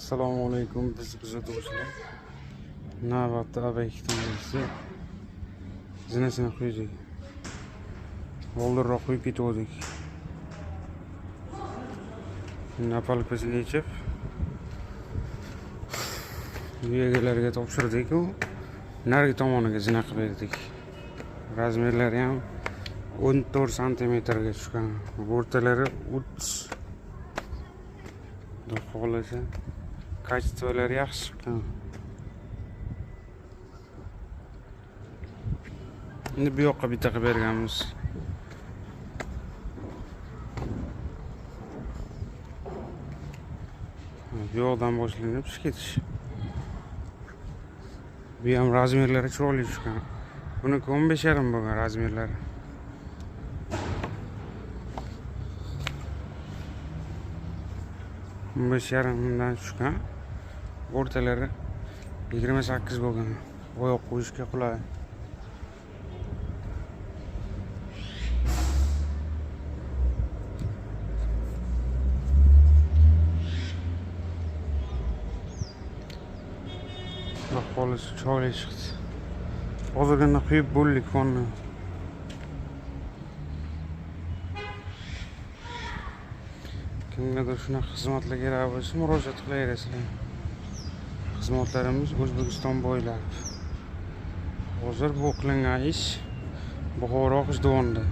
Assalomu alaykum, biz do'stlar. Navbatda obyektimizda zinasini qo'ydik. Oldinroq qo'yib ketdik. Napalkasini yechib, egalariga topshirdik. Narigi tomoniga zina qilib berdik. Razmerlari ham 14 santimetrga tushgan. O'rtalari 30. Xohlasa kачестволari yaxshi chiqqan. Endi bu yoqqa bitta qilib berganmiz. Bu yoqdan boshlanib chiqib ketish. Bu ham razmerlari chiroyli chiqqan. Buniki 15,5 bo'lgan razmerlari. Yarimdan tushgan. O'rtalari 28 bo'lgan. Oyoq qo'yishga qulay. Ahvolisi chiroyli chiqdi. Hozirgina quyib bo'ldik qonni. Kimgadir shunaqa xizmatlar kerak bo'lsa, murojaat qilaverasizlar. Xizmatlarimiz O'zbekiston bo'ylab. Hozir bu qilingan ish Buxoro G'ijduvonda.